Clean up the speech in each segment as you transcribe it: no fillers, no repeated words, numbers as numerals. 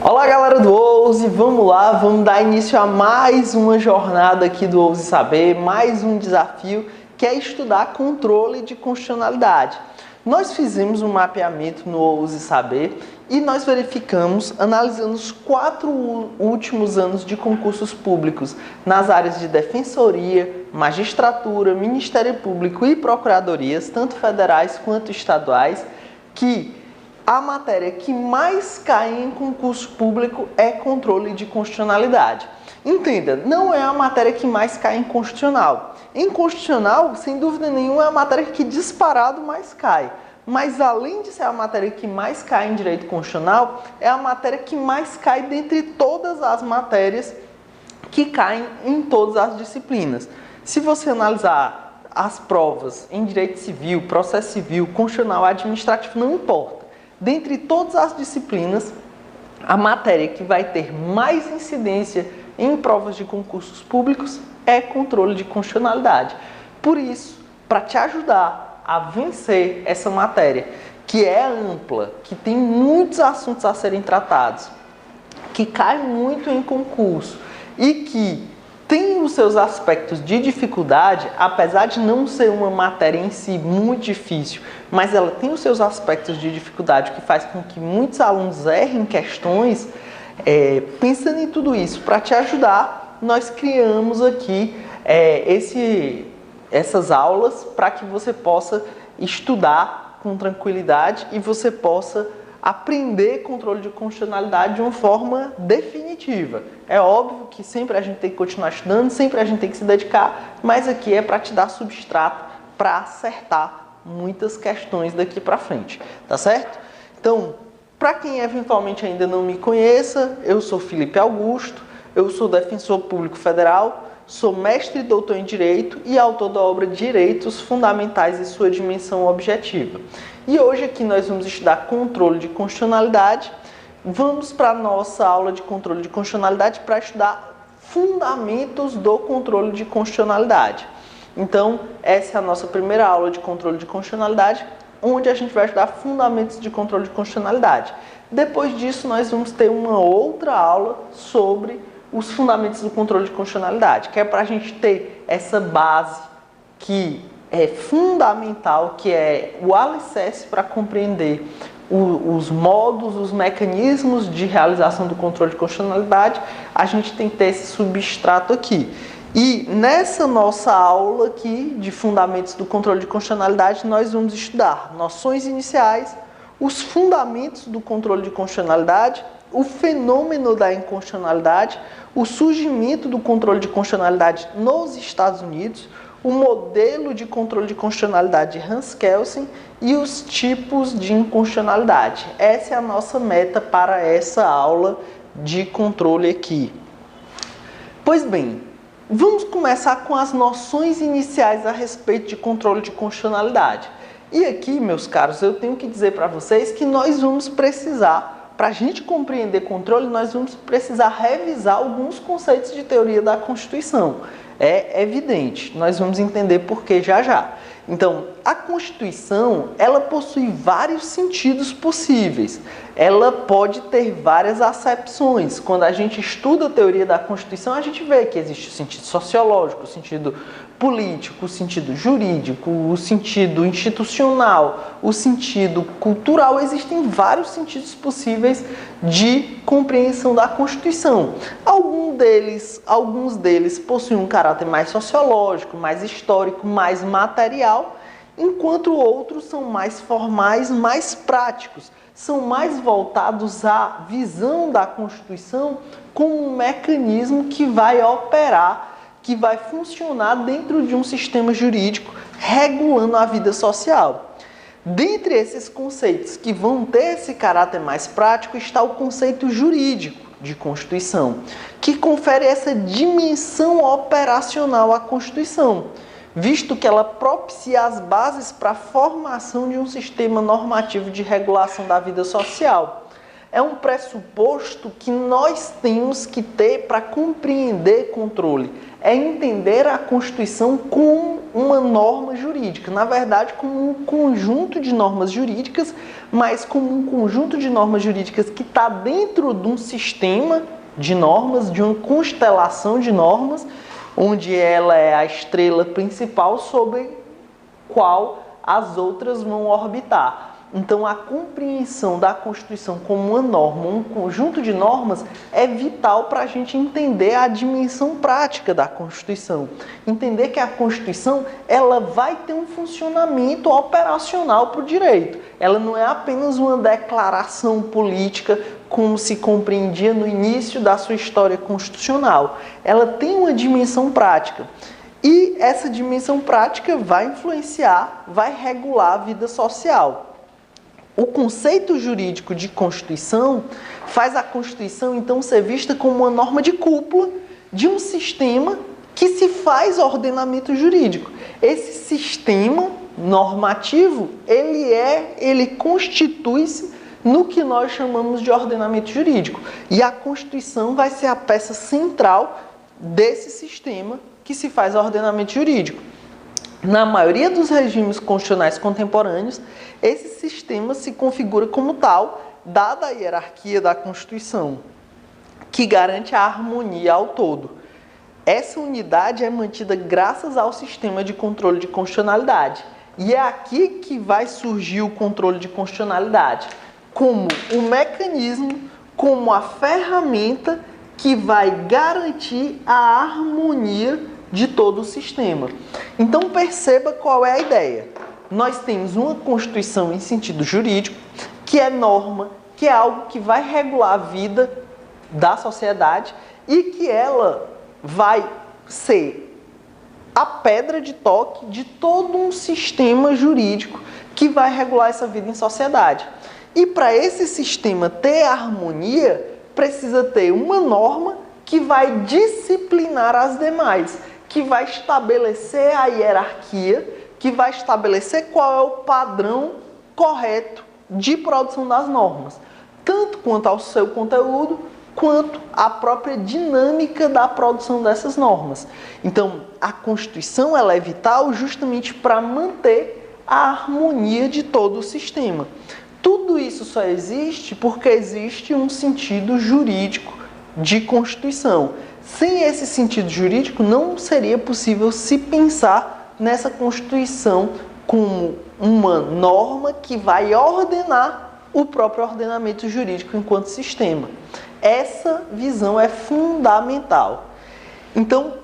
Olá galera do Ouse, vamos lá, vamos dar início a mais uma jornada aqui do Ouse Saber, mais um desafio que é estudar controle de constitucionalidade. Nós fizemos um mapeamento no Ouse Saber e nós verificamos, analisando os 4 últimos anos de concursos públicos nas áreas de defensoria, magistratura, Ministério Público e procuradorias, tanto federais quanto estaduais, que a matéria que mais cai em concurso público é controle de constitucionalidade. Entenda, não é a matéria que mais cai em constitucional. Em constitucional, sem dúvida nenhuma, é a matéria que disparado mais cai. Mas além de ser a matéria que mais cai em direito constitucional, é a matéria que mais cai dentre todas as matérias que caem em todas as disciplinas. Se você analisar as provas em direito civil, processo civil, constitucional, administrativo, não importa. Dentre todas as disciplinas, a matéria que vai ter mais incidência em provas de concursos públicos é controle de constitucionalidade. Por isso, para te ajudar a vencer essa matéria, que é ampla, que tem muitos assuntos a serem tratados, que cai muito em concurso e que tem os seus aspectos de dificuldade, apesar de não ser uma matéria em si muito difícil, mas ela tem os seus aspectos de dificuldade que faz com que muitos alunos errem questões. Pensando em tudo isso, para te ajudar, nós criamos aqui essas aulas para que você possa estudar com tranquilidade e você possa aprender controle de constitucionalidade de uma forma definitiva. É óbvio que sempre a gente tem que continuar estudando, sempre a gente tem que se dedicar, mas aqui é para te dar substrato para acertar muitas questões daqui para frente, tá certo? Então, para quem eventualmente ainda não me conheça, eu sou Felipe Augusto, eu sou defensor público federal, sou mestre e doutor em Direito e autor da obra Direitos Fundamentais e Sua Dimensão Objetiva. E hoje aqui nós vamos estudar controle de constitucionalidade. Vamos para a nossa aula de controle de constitucionalidade para estudar fundamentos do controle de constitucionalidade. Então, essa é a nossa primeira aula de controle de constitucionalidade, onde a gente vai estudar fundamentos de controle de constitucionalidade. Depois disso, nós vamos ter uma outra aula sobre os fundamentos do controle de constitucionalidade, que é para a gente ter essa base que é fundamental, que é o alicerce para compreender os modos, os mecanismos de realização do controle de constitucionalidade. A gente tem que ter esse substrato aqui. E nessa nossa aula aqui de fundamentos do controle de constitucionalidade, nós vamos estudar noções iniciais, os fundamentos do controle de constitucionalidade, o fenômeno da inconstitucionalidade, o surgimento do controle de constitucionalidade nos Estados Unidos, o modelo de controle de constitucionalidade de Hans Kelsen e os tipos de inconstitucionalidade. Essa é a nossa meta para essa aula de controle aqui. Pois bem, vamos começar com as noções iniciais a respeito de controle de constitucionalidade. E aqui, meus caros, eu tenho que dizer para vocês que nós vamos precisar, para a gente compreender controle, nós vamos precisar revisar alguns conceitos de teoria da Constituição. É evidente, nós vamos entender por que já já. Então, a Constituição, ela possui vários sentidos possíveis. Ela pode ter várias acepções. Quando a gente estuda a teoria da Constituição, a gente vê que existe o sentido sociológico, o sentido político, o sentido jurídico, o sentido institucional, o sentido cultural. Existem vários sentidos possíveis de compreensão da Constituição. Alguns deles possuem um caráter mais sociológico, mais histórico, mais material, enquanto outros são mais formais, mais práticos, são mais voltados à visão da Constituição como um mecanismo que vai operar, que vai funcionar dentro de um sistema jurídico regulando a vida social. Dentre esses conceitos que vão ter esse caráter mais prático está o conceito jurídico de Constituição, que confere essa dimensão operacional à Constituição, visto que ela propicia as bases para a formação de um sistema normativo de regulação da vida social. É um pressuposto que nós temos que ter para compreender controle. É entender a Constituição como uma norma jurídica. Na verdade, como um conjunto de normas jurídicas, mas como um conjunto de normas jurídicas que está dentro de um sistema de normas, de uma constelação de normas, onde ela é a estrela principal sobre qual as outras vão orbitar. Então, a compreensão da Constituição como uma norma, um conjunto de normas, é vital para a gente entender a dimensão prática da Constituição. Entender que a Constituição ela vai ter um funcionamento operacional para o direito. Ela não é apenas uma declaração política, como se compreendia no início da sua história constitucional. Ela tem uma dimensão prática. E essa dimensão prática vai influenciar, vai regular a vida social. O conceito jurídico de Constituição faz a Constituição, então, ser vista como uma norma de cúpula de um sistema que se faz ordenamento jurídico. Esse sistema normativo, ele constitui-se no que nós chamamos de ordenamento jurídico. E a Constituição vai ser a peça central desse sistema que se faz ordenamento jurídico. Na maioria dos regimes constitucionais contemporâneos, esse sistema se configura como tal, dada a hierarquia da Constituição, que garante a harmonia ao todo. Essa unidade é mantida graças ao sistema de controle de constitucionalidade. E é aqui que vai surgir o controle de constitucionalidade, como um mecanismo, como a ferramenta que vai garantir a harmonia de todo o sistema. Então perceba qual é a ideia. Nós temos uma Constituição em sentido jurídico, que é norma, que é algo que vai regular a vida da sociedade e que ela vai ser a pedra de toque de todo um sistema jurídico que vai regular essa vida em sociedade. E para esse sistema ter harmonia, precisa ter uma norma que vai disciplinar as demais, que vai estabelecer a hierarquia, que vai estabelecer qual é o padrão correto de produção das normas, tanto quanto ao seu conteúdo, quanto à própria dinâmica da produção dessas normas. Então, a Constituição ela é vital justamente para manter a harmonia de todo o sistema. Tudo isso só existe porque existe um sentido jurídico de Constituição. Sem esse sentido jurídico, não seria possível se pensar nessa Constituição como uma norma que vai ordenar o próprio ordenamento jurídico enquanto sistema. Essa visão é fundamental. Então,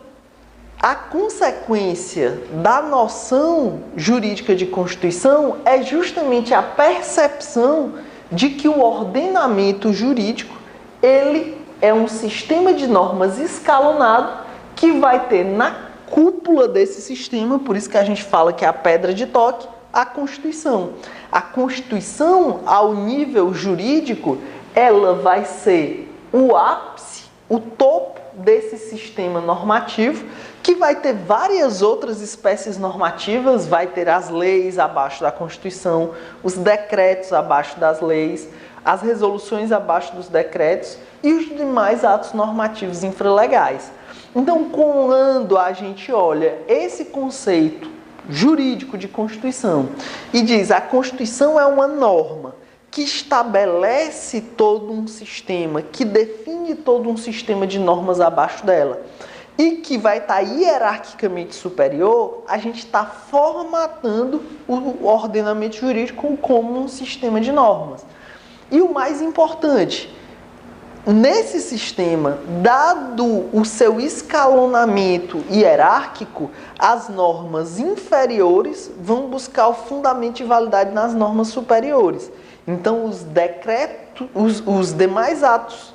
a consequência da noção jurídica de Constituição é justamente a percepção de que o ordenamento jurídico ele é um sistema de normas escalonado que vai ter na cúpula desse sistema, por isso que a gente fala que é a pedra de toque, a Constituição. A Constituição, ao nível jurídico, ela vai ser o ápice, o topo desse sistema normativo, que vai ter várias outras espécies normativas, vai ter as leis abaixo da Constituição, os decretos abaixo das leis, as resoluções abaixo dos decretos e os demais atos normativos infralegais. Então, quando a gente olha esse conceito jurídico de Constituição e diz a Constituição é uma norma que estabelece todo um sistema, que define todo um sistema de normas abaixo dela e que vai estar hierarquicamente superior, a gente está formatando o ordenamento jurídico como um sistema de normas. E o mais importante, nesse sistema, dado o seu escalonamento hierárquico, as normas inferiores vão buscar o fundamento de validade nas normas superiores. Então, os decretos, os demais atos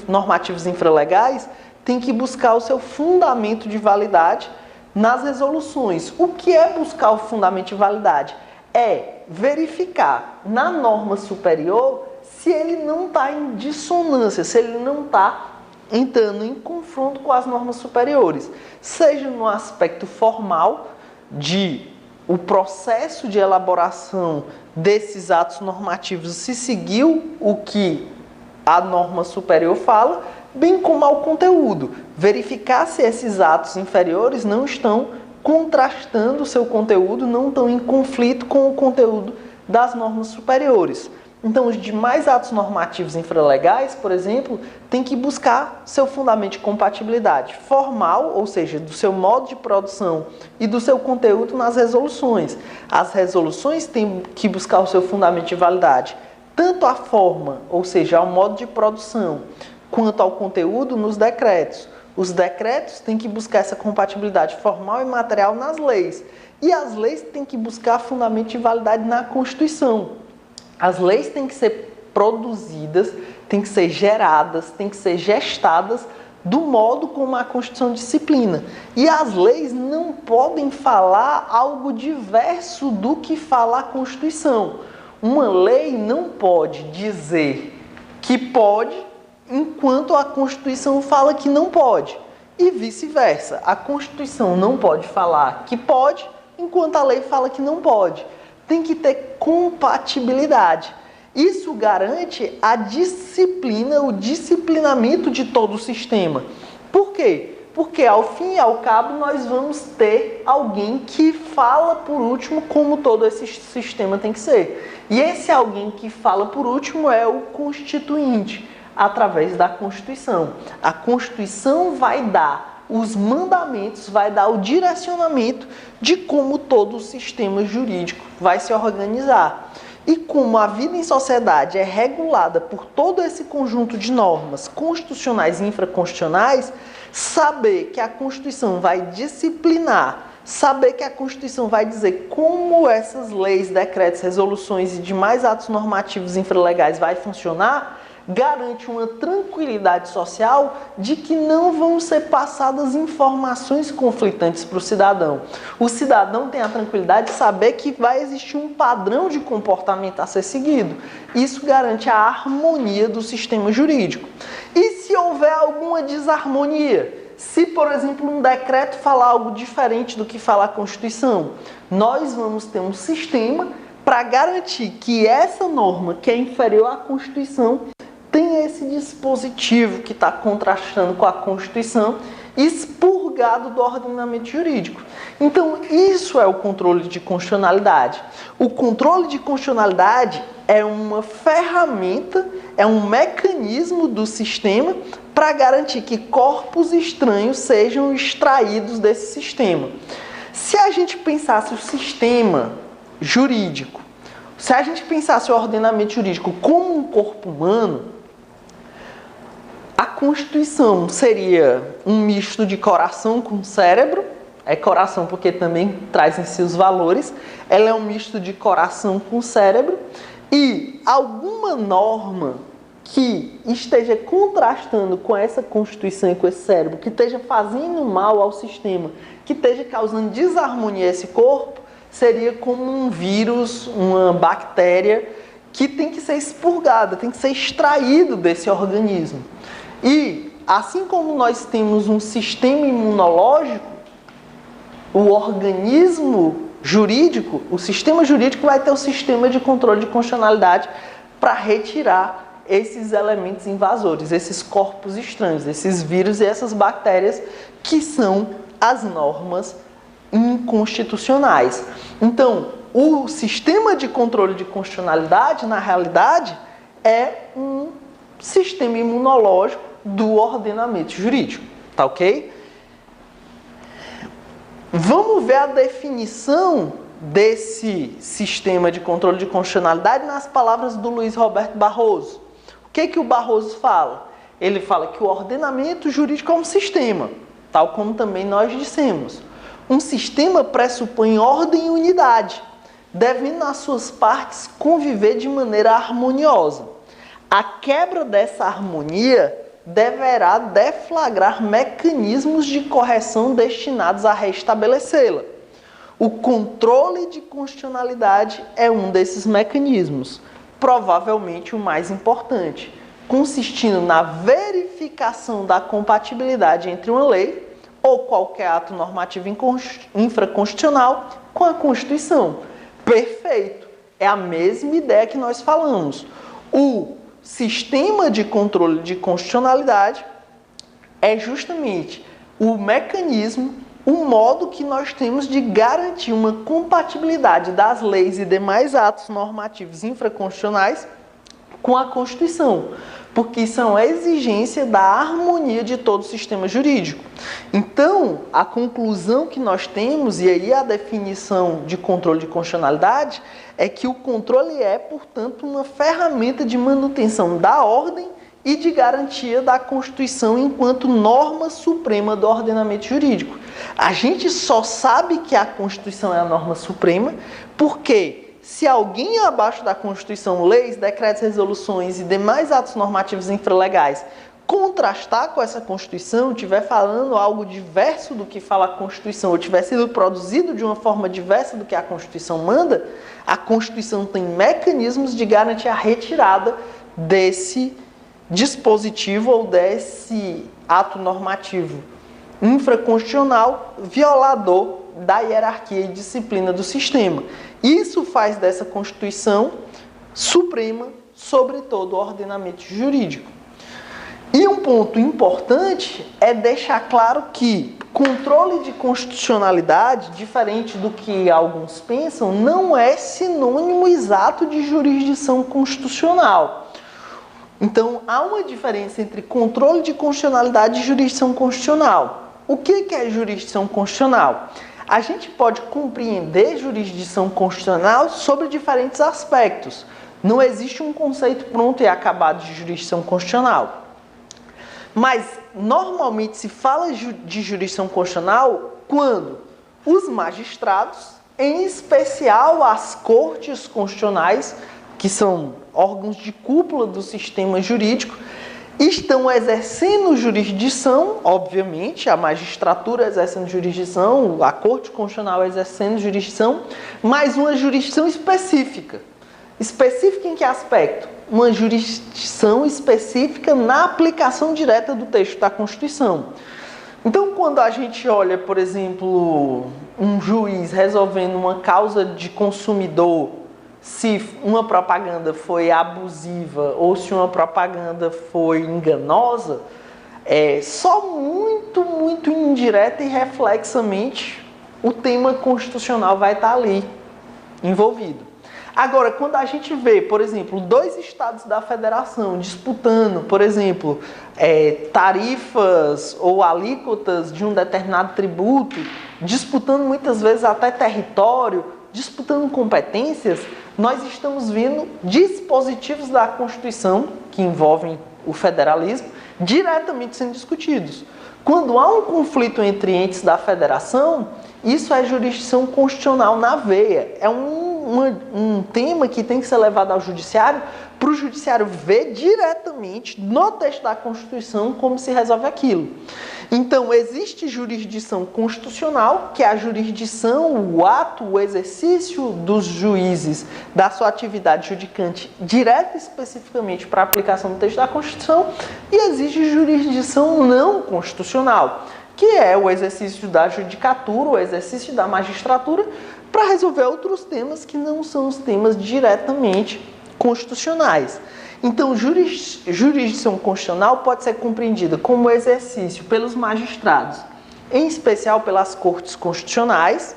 normativos infralegais têm que buscar o seu fundamento de validade nas resoluções. O que é buscar o fundamento de validade? É verificar na norma superior se ele não está em dissonância, se ele não está entrando em confronto com as normas superiores, seja no aspecto formal de o processo de elaboração desses atos normativos se seguiu o que a norma superior fala, bem como ao conteúdo. Verificar se esses atos inferiores não estão contrastando o seu conteúdo, não estão em conflito com o conteúdo das normas superiores. Então, os demais atos normativos infralegais, por exemplo, tem que buscar seu fundamento de compatibilidade formal, ou seja, do seu modo de produção e do seu conteúdo nas resoluções. As resoluções têm que buscar o seu fundamento de validade, tanto a forma, ou seja, ao modo de produção, quanto ao conteúdo nos decretos. Os decretos têm que buscar essa compatibilidade formal e material nas leis. E as leis têm que buscar fundamento de validade na Constituição. As leis têm que ser produzidas, têm que ser geradas, têm que ser gestadas do modo como a Constituição disciplina. E as leis não podem falar algo diverso do que fala a Constituição. Uma lei não pode dizer que pode, enquanto a Constituição fala que não pode. E vice-versa. A Constituição não pode falar que pode, enquanto a lei fala que não pode. Tem que ter compatibilidade. Isso garante a disciplina, o disciplinamento de todo o sistema. Por quê? Porque, ao fim e ao cabo, nós vamos ter alguém que fala por último como todo esse sistema tem que ser. E esse alguém que fala por último é o constituinte, através da Constituição. A Constituição vai dar os mandamentos, vai dar o direcionamento de como todo o sistema jurídico vai se organizar. E como a vida em sociedade é regulada por todo esse conjunto de normas constitucionais e infraconstitucionais, saber que a Constituição vai disciplinar, saber que a Constituição vai dizer como essas leis, decretos, resoluções e demais atos normativos infralegais vai funcionar, garante uma tranquilidade social de que não vão ser passadas informações conflitantes para o cidadão. O cidadão tem a tranquilidade de saber que vai existir um padrão de comportamento a ser seguido. Isso garante a harmonia do sistema jurídico. E se houver alguma desarmonia? Se, por exemplo, um decreto falar algo diferente do que fala a Constituição, nós vamos ter um sistema para garantir que essa norma, que é inferior à Constituição, tem esse dispositivo que está contrastando com a Constituição, expurgado do ordenamento jurídico. Então, isso é o controle de constitucionalidade. O controle de constitucionalidade é uma ferramenta, é um mecanismo do sistema para garantir que corpos estranhos sejam extraídos desse sistema. Se a gente pensasse o sistema jurídico, se a gente pensasse o ordenamento jurídico como um corpo humano, a Constituição seria um misto de coração com cérebro. É coração porque também traz em si os valores. Ela é um misto de coração com cérebro. E alguma norma que esteja contrastando com essa Constituição e com esse cérebro, que esteja fazendo mal ao sistema, que esteja causando desarmonia a esse corpo, seria como um vírus, uma bactéria, que tem que ser expurgada, tem que ser extraído desse organismo. E, assim como nós temos um sistema imunológico, o organismo jurídico, o sistema jurídico vai ter o sistema de controle de constitucionalidade para retirar esses elementos invasores, esses corpos estranhos, esses vírus e essas bactérias que são as normas inconstitucionais. Então, o sistema de controle de constitucionalidade, na realidade, é um sistema imunológico do ordenamento jurídico, tá ok? Vamos ver a definição desse sistema de controle de constitucionalidade nas palavras do Luiz Roberto Barroso. O que o Barroso fala? Ele fala que o ordenamento jurídico é um sistema, tal como também nós dissemos. Um sistema pressupõe ordem e unidade, devendo as suas partes conviver de maneira harmoniosa. A quebra dessa harmonia deverá deflagrar mecanismos de correção destinados a restabelecê-la. O controle de constitucionalidade é um desses mecanismos, provavelmente o mais importante, consistindo na verificação da compatibilidade entre uma lei ou qualquer ato normativo infraconstitucional com a Constituição. Perfeito! É a mesma ideia que nós falamos. O sistema de controle de constitucionalidade é justamente o mecanismo, o modo que nós temos de garantir uma compatibilidade das leis e demais atos normativos infraconstitucionais com a Constituição, porque isso é uma exigência da harmonia de todo o sistema jurídico. Então, a conclusão que nós temos, e aí a definição de controle de constitucionalidade, é que o controle é, portanto, uma ferramenta de manutenção da ordem e de garantia da Constituição enquanto norma suprema do ordenamento jurídico. A gente só sabe que a Constituição é a norma suprema porque se alguém abaixo da Constituição, leis, decretos, resoluções e demais atos normativos infralegais contrastar com essa Constituição, estiver falando algo diverso do que fala a Constituição, ou tiver sido produzido de uma forma diversa do que a Constituição manda, a Constituição tem mecanismos de garantir a retirada desse dispositivo ou desse ato normativo infraconstitucional violador da hierarquia e disciplina do sistema. Isso faz dessa Constituição suprema sobre todo o ordenamento jurídico. E um ponto importante é deixar claro que controle de constitucionalidade, diferente do que alguns pensam, não é sinônimo exato de jurisdição constitucional. Então, há uma diferença entre controle de constitucionalidade e jurisdição constitucional. O que é jurisdição constitucional? A gente pode compreender jurisdição constitucional sobre diferentes aspectos. Não existe um conceito pronto e acabado de jurisdição constitucional. Mas, normalmente, se fala de jurisdição constitucional quando os magistrados, em especial as cortes constitucionais, que são órgãos de cúpula do sistema jurídico, estão exercendo jurisdição, obviamente, a magistratura exercendo jurisdição, a Corte Constitucional exercendo jurisdição, mas uma jurisdição específica. Específica em que aspecto? Uma jurisdição específica na aplicação direta do texto da Constituição. Então, quando a gente olha, por exemplo, um juiz resolvendo uma causa de consumidor, se uma propaganda foi abusiva ou se uma propaganda foi enganosa, só muito indireta e reflexamente o tema constitucional vai estar ali envolvido. Agora, quando a gente vê, por exemplo, dois estados da federação disputando, por exemplo, tarifas ou alíquotas de um determinado tributo, disputando muitas vezes até território, disputando competências, nós estamos vendo dispositivos da Constituição, que envolvem o federalismo, diretamente sendo discutidos. Quando há um conflito entre entes da federação, isso é jurisdição constitucional na veia. É um tema que tem que ser levado ao judiciário, para o judiciário ver diretamente no texto da Constituição como se resolve aquilo. Então, existe jurisdição constitucional, que é a jurisdição, o ato, o exercício dos juízes da sua atividade judicante direta especificamente para a aplicação do texto da Constituição, e existe jurisdição não constitucional, que é o exercício da judicatura, o exercício da magistratura, para resolver outros temas que não são os temas diretamente constitucionais. Então, jurisdição constitucional pode ser compreendida como exercício pelos magistrados, em especial pelas cortes constitucionais,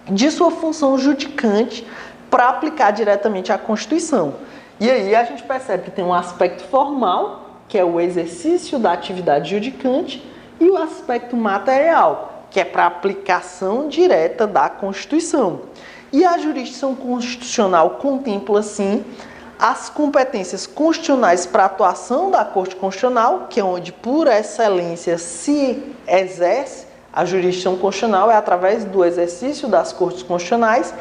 de sua função judicante para aplicar diretamente a Constituição. E aí a gente percebe que tem um aspecto formal, que é o exercício da atividade judicante, e o aspecto material, que é para aplicação direta da Constituição. E a jurisdição constitucional contempla, assim, as competências constitucionais para a atuação da Corte Constitucional, que é onde, por excelência, se exerce a jurisdição constitucional, é através do exercício das Cortes Constitucionais,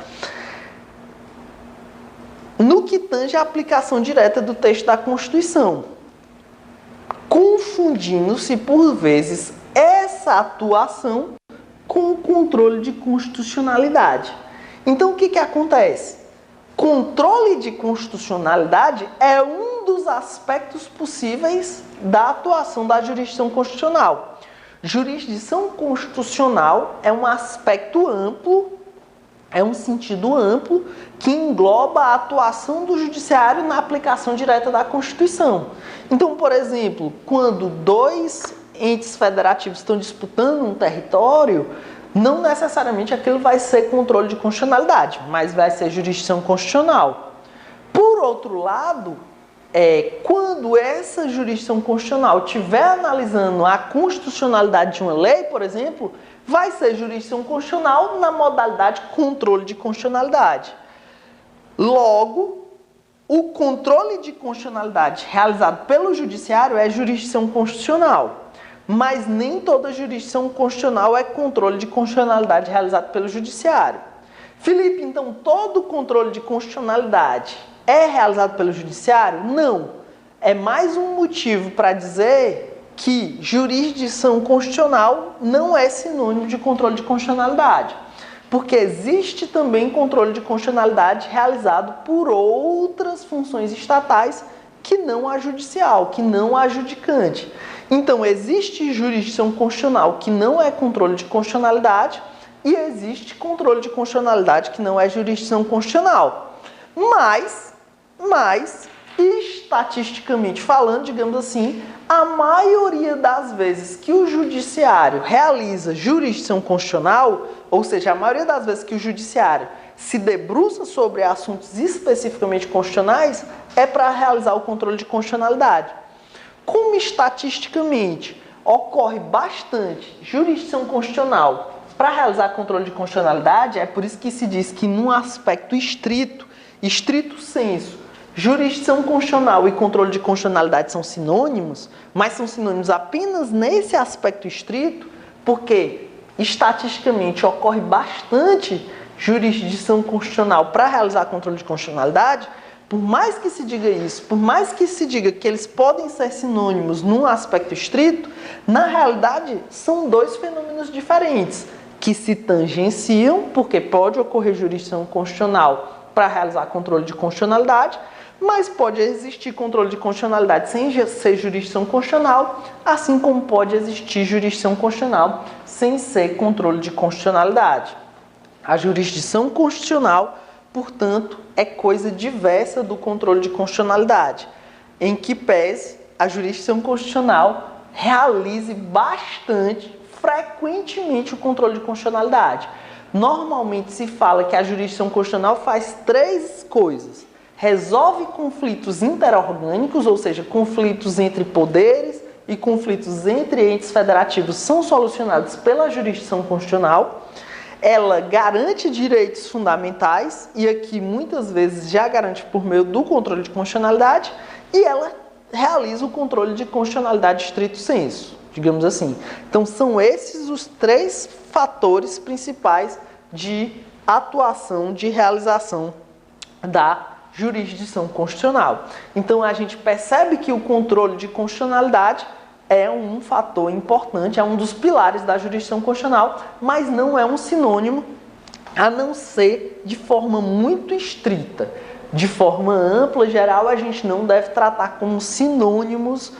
no que tange a aplicação direta do texto da Constituição, confundindo-se, por vezes, essa atuação com o controle de constitucionalidade. Então, o que acontece? Controle de constitucionalidade é um dos aspectos possíveis da atuação da jurisdição constitucional. Jurisdição constitucional é um aspecto amplo é um sentido amplo que engloba a atuação do judiciário na aplicação direta da Constituição. Então, por exemplo, quando dois entes federativos estão disputando um território, não necessariamente aquilo vai ser controle de constitucionalidade, mas vai ser jurisdição constitucional. Por outro lado, quando essa jurisdição constitucional estiver analisando a constitucionalidade de uma lei, por exemplo, vai ser jurisdição constitucional na modalidade controle de constitucionalidade. Logo, o controle de constitucionalidade realizado pelo judiciário é jurisdição constitucional, mas nem toda jurisdição constitucional é controle de constitucionalidade realizado pelo judiciário. Felipe, então todo controle de constitucionalidade é realizado pelo judiciário? Não. É mais um motivo para dizer que jurisdição constitucional não é sinônimo de controle de constitucionalidade, porque existe também controle de constitucionalidade realizado por outras funções estatais que não a judicial, que não a adjudicante. Então, existe jurisdição constitucional que não é controle de constitucionalidade e existe controle de constitucionalidade que não é jurisdição constitucional. Mas estatisticamente falando, digamos assim, a maioria das vezes que o judiciário realiza jurisdição constitucional, ou seja, a maioria das vezes que o judiciário se debruça sobre assuntos especificamente constitucionais, é para realizar o controle de constitucionalidade. Como estatisticamente ocorre bastante jurisdição constitucional para realizar controle de constitucionalidade, é por isso que se diz que num aspecto estrito senso, jurisdição constitucional e controle de constitucionalidade são sinônimos, mas são sinônimos apenas nesse aspecto estrito, porque estatisticamente ocorre bastante jurisdição constitucional para realizar controle de constitucionalidade. Por mais que se diga isso, por mais que se diga que eles podem ser sinônimos num aspecto estrito, na realidade são dois fenômenos diferentes, que se tangenciam, porque pode ocorrer jurisdição constitucional para realizar controle de constitucionalidade, mas pode existir controle de constitucionalidade sem ser jurisdição constitucional, assim como pode existir jurisdição constitucional sem ser controle de constitucionalidade. A jurisdição constitucional, portanto, é coisa diversa do controle de constitucionalidade, em que pese a jurisdição constitucional realize bastante, frequentemente, o controle de constitucionalidade. Normalmente se fala que a jurisdição constitucional faz três coisas. Resolve conflitos interorgânicos, ou seja, conflitos entre poderes e conflitos entre entes federativos são solucionados pela jurisdição constitucional. Ela garante direitos fundamentais, e aqui muitas vezes já garante por meio do controle de constitucionalidade, e ela realiza o controle de constitucionalidade estrito sensu, digamos assim. Então são esses os três fatores principais de atuação, de realização da jurisdição constitucional. Então a gente percebe que o controle de constitucionalidade é um fator importante, é um dos pilares da jurisdição constitucional, mas não é um sinônimo, a não ser de forma muito estrita. De forma ampla, geral, a gente não deve tratar como sinônimos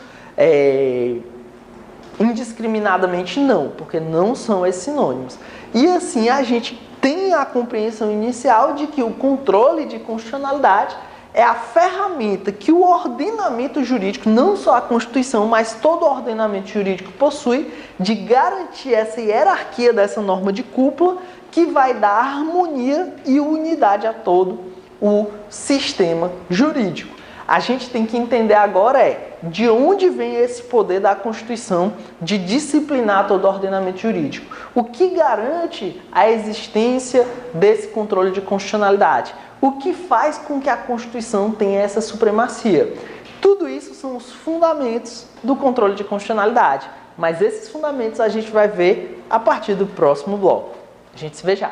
indiscriminadamente, não, porque não são esses sinônimos. E assim a gente tem a compreensão inicial de que o controle de constitucionalidade é a ferramenta que o ordenamento jurídico, não só a Constituição, mas todo o ordenamento jurídico possui, de garantir essa hierarquia dessa norma de cúpula que vai dar harmonia e unidade a todo o sistema jurídico. A gente tem que entender agora de onde vem esse poder da Constituição de disciplinar todo o ordenamento jurídico. O que garante a existência desse controle de constitucionalidade? O que faz com que a Constituição tenha essa supremacia? Tudo isso são os fundamentos do controle de constitucionalidade. Mas esses fundamentos a gente vai ver a partir do próximo bloco. A gente se vê já.